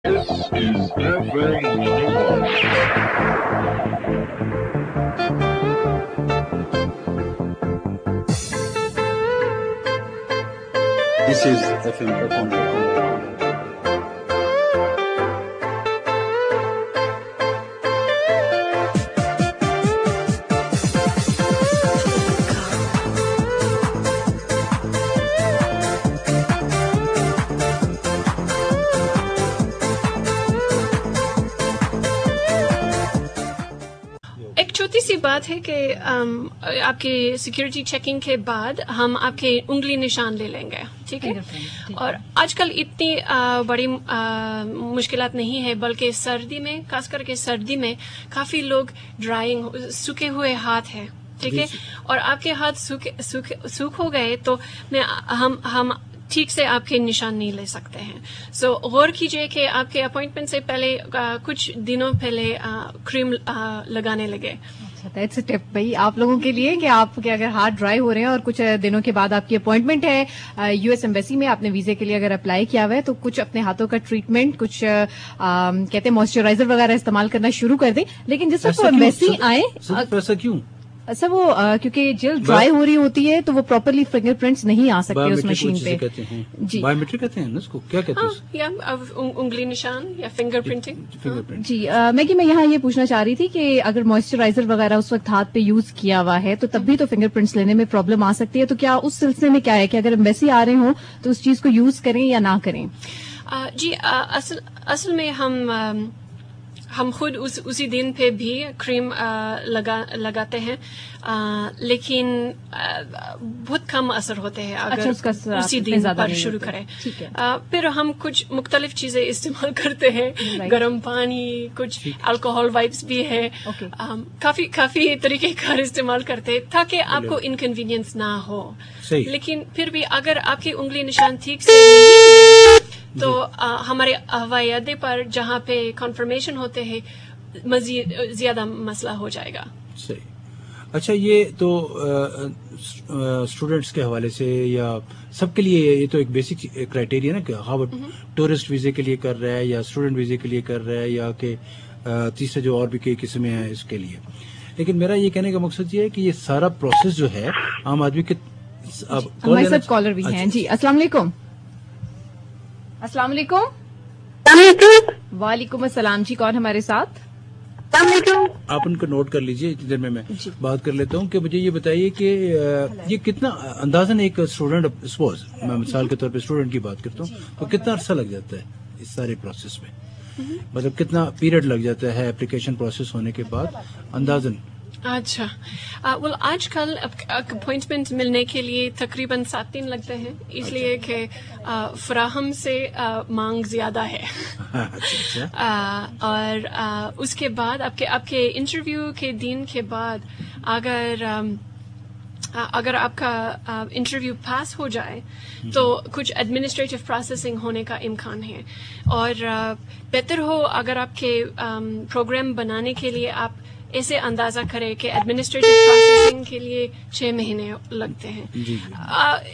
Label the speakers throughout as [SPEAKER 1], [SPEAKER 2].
[SPEAKER 1] This is FM Performance.
[SPEAKER 2] ایک چھوٹی سی بات ہے کہ آپ کی سیکورٹی چیکنگ کے بعد ہم آپ کے انگلی نشان لے لیں گے، ٹھیک ہے؟ اور آج کل اتنی بڑی مشکلات نہیں ہے، بلکہ سردی میں، خاص کر کے سردی میں کافی لوگ ڈرائنگ سوکھے ہوئے ہاتھ ہیں، ٹھیک ہے؟ اور آپ کے ہاتھ سوکھ ہو گئے تو ہم ٹھیک سے آپ کے نشان نہیں لے سکتے ہیں. سو غور کیجئے کہ آپ کے اپوائنٹمنٹ سے پہلے کچھ دنوں پہلے کریم لگانے لگے.
[SPEAKER 3] دیٹس اے ٹپ بھائی آپ لوگوں کے لیے کہ آپ کے اگر ہاتھ ڈرائی ہو رہے ہیں اور کچھ دنوں کے بعد آپ کی اپوائنٹمنٹ ہے یو ایس ایمبیسی میں، آپ نے ویزے کے لیے اگر اپلائی کیا ہوا ہے تو کچھ اپنے ہاتھوں کا ٹریٹمنٹ، کچھ کہتے ہیں موئسچرائزر وغیرہ استعمال کرنا شروع کر دیں. لیکن جس وقت ایمبیسی آئے
[SPEAKER 1] ایسا کیوں
[SPEAKER 3] سر، وہ کیونکہ جلد ڈرائی ہو رہی ہوتی ہے تو وہ پراپرلی فنگر پرنٹس نہیں آ سکتے اس مشین پہ.
[SPEAKER 1] جی بایو میٹرک کہتے ہیں اس کو، کیا کہتے ہیں؟
[SPEAKER 2] یا انگلی نشان یا فنگر پرنٹنگ.
[SPEAKER 3] جی میں یہاں یہ پوچھنا چاہ رہی تھی کہ اگر موئسچرائزر وغیرہ اس وقت ہاتھ پہ یوز کیا ہوا ہے تو تب بھی تو فنگر پرنٹس لینے میں پرابلم آ سکتی ہے. تو کیا اس سلسلے میں کیا ہے کہ اگر ایمبیسی آ رہے ہوں تو اس چیز کو یوز کریں یا نہ کریں؟
[SPEAKER 2] جی اصل میں ہم خود اسی دن پہ بھی کریم لگاتے ہیں، لیکن بہت کم اثر ہوتے ہیں اگر اسی دن پر شروع کریں. پھر ہم کچھ مختلف چیزیں استعمال کرتے ہیں، گرم پانی، کچھ الکوہول وائپس بھی ہے، کافی طریقے کار استعمال کرتے ہیں تاکہ آپ کو انکنوینئنس نہ ہو. لیکن پھر بھی اگر آپ کی انگلی نشان ٹھیک سے نہیں تو ہمارے ہوائی اڈے پر جہاں پہ کنفرمیشن ہوتے ہیں مزید زیادہ مسئلہ ہو جائے گا.
[SPEAKER 1] صحیح. اچھا، یہ تو اسٹوڈینٹس کے حوالے سے یا سب کے لیے یہ تو ایک بیسک کرائٹیریا نا کہ ہاں ٹورسٹ ویزے کے لیے کر رہا ہے یا اسٹوڈنٹ ویزے کے لیے کر رہا ہے یا کہ تیسرے جو اور بھی کئی قسمیں ہیں اس کے لیے. لیکن میرا یہ کہنے کا مقصد یہ ہے کہ یہ سارا پروسیس جو ہے عام آدمی کے
[SPEAKER 3] ہمارے ساتھ کالر بھی ہیں. جی السلام علیکم. السلام علیکم. وعلیکم السلام. جی کون ہمارے ساتھ؟
[SPEAKER 1] آپ ان کو نوٹ کر لیجئے، اتنی دیر میں بات کر لیتا ہوں. کہ مجھے یہ بتائیے کہ یہ کتنا اندازاً ایک اسٹوڈنٹ، سپوز میں مثال کے طور پہ اسٹوڈنٹ کی بات کرتا ہوں، تو کتنا عرصہ لگ جاتا ہے اس سارے پروسیس میں؟ مطلب کتنا پیریڈ لگ جاتا ہے اپلیکیشن پروسیس ہونے کے بعد اندازاً؟
[SPEAKER 2] اچھا، آج کل اپوائنٹمنٹ ملنے کے لیے تقریباً 7 دن لگتے ہیں، اس لیے کہ فراہم سے مانگ زیادہ ہے. اور اس کے بعد آپ کے انٹرویو کے دن کے بعد اگر آپ کا انٹرویو پاس ہو جائے تو کچھ ایڈمنسٹریٹو پروسیسنگ ہونے کا امکان ہے. اور بہتر ہو اگر آپ کے پروگرام بنانے کے لیے آپ ایسے اندازہ کرے کہ ایڈمنسٹریٹو پروسیسنگ کے لیے 6 مہینے لگتے ہیں.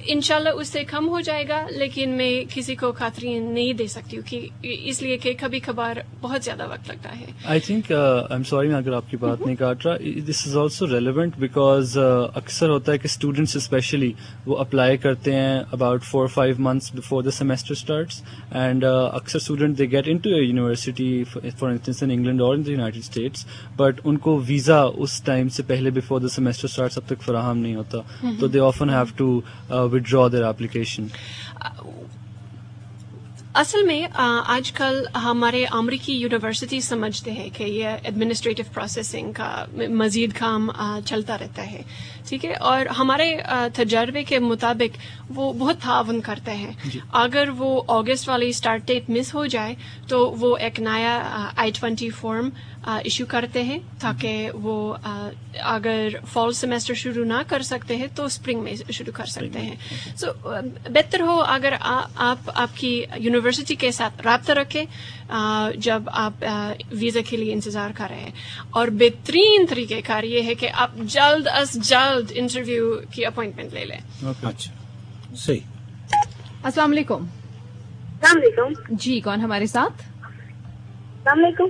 [SPEAKER 2] انشاءاللہ اس سے کم ہو جائے گا، لیکن میں کسی کو خاطری نہیں دے سکتی ہوں کہ اس لیے کہ کبھی کبھار بہت زیادہ وقت لگتا ہے.
[SPEAKER 4] I think I am sorry میں اگر آپ کی بات نہیں کاٹ رہا، دس از آلسو ریلیونٹ بیکاز اکثر ہوتا ہے کہ اسٹوڈینٹس اسپیشلی وہ اپلائی کرتے ہیں about 4 or 5 months before the semester starts, and اکثر student they get into a university for instance in England اور in the United States, but ان کو ویزا اس ٹائم سے پہلے بفور دا سیمسٹر اسٹارٹس اب تک فراہم نہیں ہوتا، تو they often have to withdraw their application.
[SPEAKER 2] اصل میں آج کل ہمارے امریکی یونیورسٹی سمجھتے ہیں کہ یہ ایڈمنسٹریٹو پروسیسنگ کا مزید کام چلتا رہتا ہے، ٹھیک ہے. اور ہمارے تجربے کے مطابق وہ بہت تعاون کرتے ہیں. اگر وہ اگست والی اسٹارٹ ڈیٹ مس ہو جائے تو وہ ایک نیا I-20 فارم ایشو کرتے ہیں تاکہ وہ اگر فال سیمسٹر شروع نہ کر سکتے ہیں تو اسپرنگ میں شروع کر سکتے ہیں. سو بہتر ہو اگر آپ کی یونیورسٹی کے ساتھ رابطہ رکھیں جب آپ ویزا کے لیے انتظار کر رہے ہیں. اور بہترین طریقہ کار یہ ہے کہ آپ جلد از جلد انٹرویو کی اپوائنٹمنٹ لے لیں.
[SPEAKER 1] اچھا، صحیح.
[SPEAKER 3] السلام علیکم.
[SPEAKER 5] السلام علیکم.
[SPEAKER 3] جی کون ہمارے ساتھ؟
[SPEAKER 5] السلام علیکم.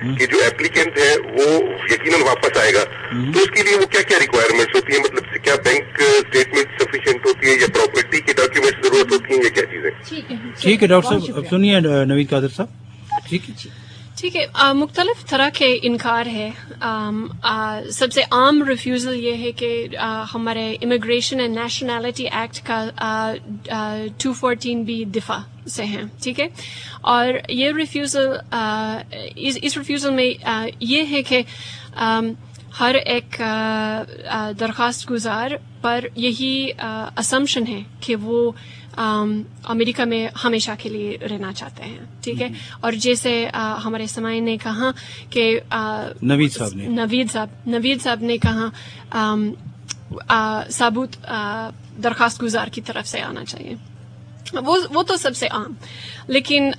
[SPEAKER 6] کہ جو ایپلیکینٹ ہے وہ یقیناً واپس آئے گا, تو اس کے لیے وہ کیا کیا ریکوائرمنٹس ہوتی ہیں, مطلب کیا بینک اسٹیٹمنٹ سفیشینٹ ہوتی ہے یا پراپرٹی کی ڈاکیومنٹس ضرورت ہوتی ہیں یا کیا چیزیں؟
[SPEAKER 1] ٹھیک ہے ڈاکٹر صاحب, اب سنیے نوید قادر صاحب.
[SPEAKER 2] ٹھیک ہے, مختلف طرح کے انکار ہے. سب سے عام ریفیوزل یہ ہے کہ ہمارے امیگریشن اینڈ نیشنلٹی ایکٹ کا 214B دفاع سے ہیں, ٹھیک ہے, اور یہ ریفیوزل اس ریفیوزل میں یہ ہے کہ ہر ایک درخواست گزار پر یہی اسمپشن ہے کہ وہ امریکہ میں ہمیشہ کے لیے رہنا چاہتے ہیں, ٹھیک ہے, اور جیسے ہمارے سامعین نے کہا کہ نوید صاحب نے کہا ثابت درخواست گزار کی طرف سے آنا چاہیے, وہ تو سب سے عام, لیکن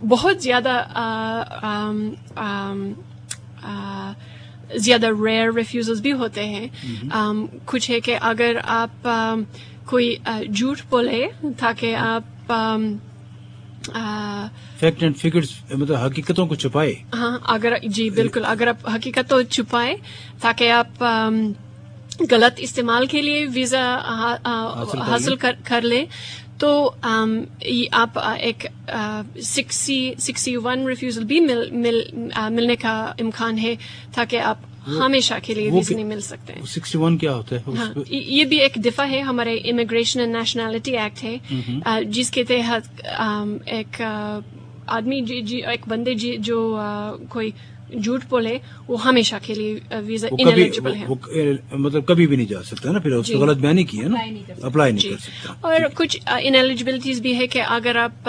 [SPEAKER 2] بہت زیادہ ریئر ریفیوزلز بھی ہوتے ہیں. کچھ ہے کہ اگر آپ کوئی جھوٹ بولے تاکہ آپ
[SPEAKER 1] فیکٹ اینڈ فگرز, مطلب حقیقتوں کو چھپائے.
[SPEAKER 2] ہاں, اگر جی بالکل, اگر آپ حقیقت تو چھپائے تاکہ آپ غلط استعمال کے لیے ویزا حاصل کر لیں, تو آپ ایک 61 ریفیوزل بھی ملنے کا امکان ہے تاکہ آپ ہمیشہ کے لیے ویزا نہیں مل سکتے ہیں.
[SPEAKER 1] 61 کیا ہوتا ہے؟
[SPEAKER 2] ہاں, یہ بھی ایک دفعہ ہے, ہمارے امیگریشن اینڈ نیشنلٹی ایکٹ ہے, جس کے تحت ایک آدمی ایک بندے جو کوئی جھوٹ بولے وہ ہمیشہ کے لیے ویزا انیلیجبل ہے,
[SPEAKER 1] مطلب کبھی بھی نہیں جا سکتا نا, پھر اس کو غلط بیانی کی ہے نا, اپلائی نہیں کر سکتا.
[SPEAKER 2] اور کچھ انیلیجبلٹیز بھی ہے کہ اگر آپ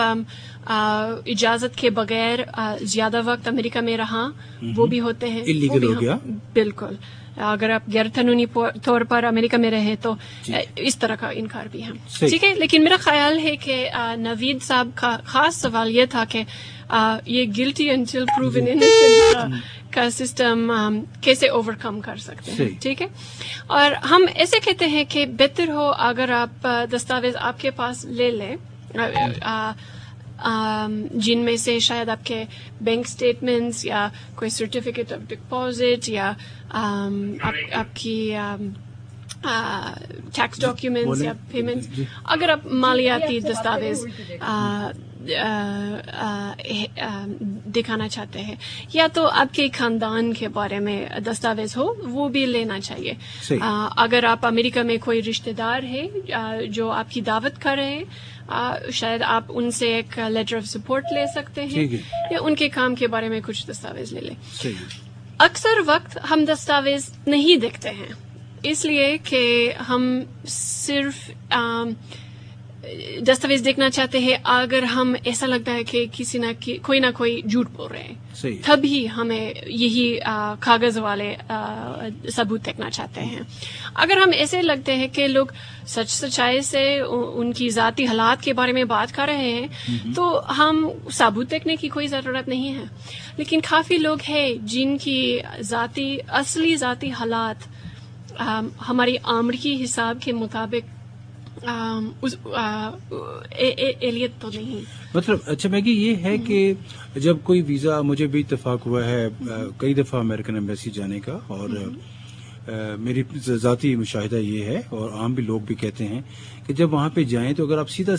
[SPEAKER 2] اجازت کے بغیر زیادہ وقت امریکہ میں رہا, وہ بھی ہوتے ہیں,
[SPEAKER 1] اللیگل ہو گیا.
[SPEAKER 2] بالکل, اگر آپ غیر قانونی طور پر امریکہ میں رہے تو اس طرح کا انکار بھی ہے, ٹھیک ہے. لیکن میرا خیال ہے کہ نوید صاحب کا خاص سوال یہ تھا کہ یہ گلٹی انٹل پروون انسنٹ کا سسٹم کیسے اوور کم کر سکتے ہیں, ٹھیک ہے. اور ہم ایسے کہتے ہیں کہ بہتر ہو اگر آپ دستاویز آپ کے پاس لے لیں, جن میں سے شاید آپ کے بینک اسٹیٹمنٹس یا کوئی سرٹیفکیٹ آف ڈپازٹ یا آپ کی ٹیکس ڈاکیومنٹس یا پیمنٹس, اگر آپ مالیاتی دستاویز دکھانا چاہتے ہیں, یا تو آپ کے خاندان کے بارے میں دستاویز ہو, وہ بھی لینا چاہیے. اگر آپ امریکہ میں کوئی رشتہ دار ہے جو آپ کی دعوت کر رہے ہیں, شاید آپ ان سے ایک لیٹر آف سپورٹ لے سکتے ہیں, یا ان کے کام کے بارے میں کچھ دستاویز لے لیں. اکثر وقت ہم دستاویز نہیں دیکھتے ہیں, اس لیے کہ ہم صرف دستاویز دیکھنا چاہتے ہیں اگر ہم ایسا لگتا ہے کہ کسی کوئی نہ کوئی جھوٹ بول رہے ہیں, تبھی ہمیں یہی کاغذ والے ثبوت دیکھنا چاہتے ہیں. اگر ہم ایسے لگتے ہیں کہ لوگ سچائی سے ان کی ذاتی حالات کے بارے میں بات کر رہے ہیں, تو ہم ثبوت دیکھنے کی کوئی ضرورت نہیں ہے. لیکن کافی لوگ ہیں جن کی اصلی ذاتی حالات ہماری امریکی حساب کے مطابق اہلیت تو نہیں.
[SPEAKER 1] مطلب اچھا میگی, یہ ہے کہ جب کوئی ویزا, مجھے بھی اتفاق ہوا ہے کئی دفعہ امریکن ایمبیسی جانے کا, اور میری ذاتی مشاہدہ یہ ہے اور عام بھی لوگ بھی کہتے ہیں کہ جب وہاں پہ جائیں تو اگر آپ سیدھا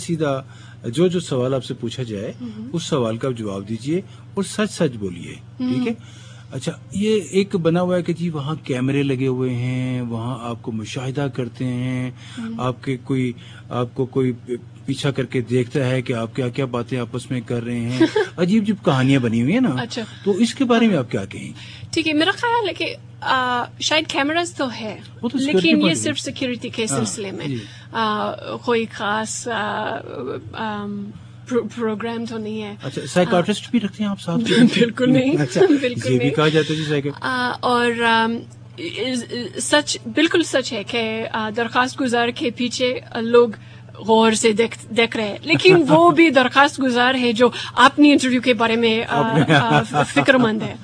[SPEAKER 1] جو سوال آپ سے پوچھا جائے اس سوال کا جواب دیجئے اور سچ بولیے, ٹھیک ہے. اچھا, یہ ایک بنا ہوا ہے کہ جی وہاں کیمرے لگے ہوئے ہیں, وہاں آپ کو مشاہدہ کرتے ہیں, آپ کو کوئی پیچھا کر کے دیکھتا ہے کہ آپ کیا کیا باتیں آپس میں کر رہے ہیں, عجیب کہانیاں بنی ہوئی ہیں نا.
[SPEAKER 2] اچھا,
[SPEAKER 1] تو اس کے بارے میں آپ کیا کہیں؟
[SPEAKER 2] ٹھیک ہے, میرا خیال ہے کہ شاید کیمراز تو ہے, لیکن یہ صرف سیکیورٹی کے سلسلے میں کوئی خاص پروگرام تو نہیں ہے.
[SPEAKER 1] اچھا, سائیکاٹرسٹ بھی رکھتے ہیں آپ ساتھ؟
[SPEAKER 2] بالکل نہیں. بالکل
[SPEAKER 1] یہ بھی کہا جاتا ہے جی.
[SPEAKER 2] اور بالکل سچ ہے کہ درخواست گزار کے پیچھے لوگ غور سے دیکھ رہے ہیں, لیکن وہ بھی درخواست گزار ہے جو اپنی انٹرویو کے بارے میں فکر مند ہے.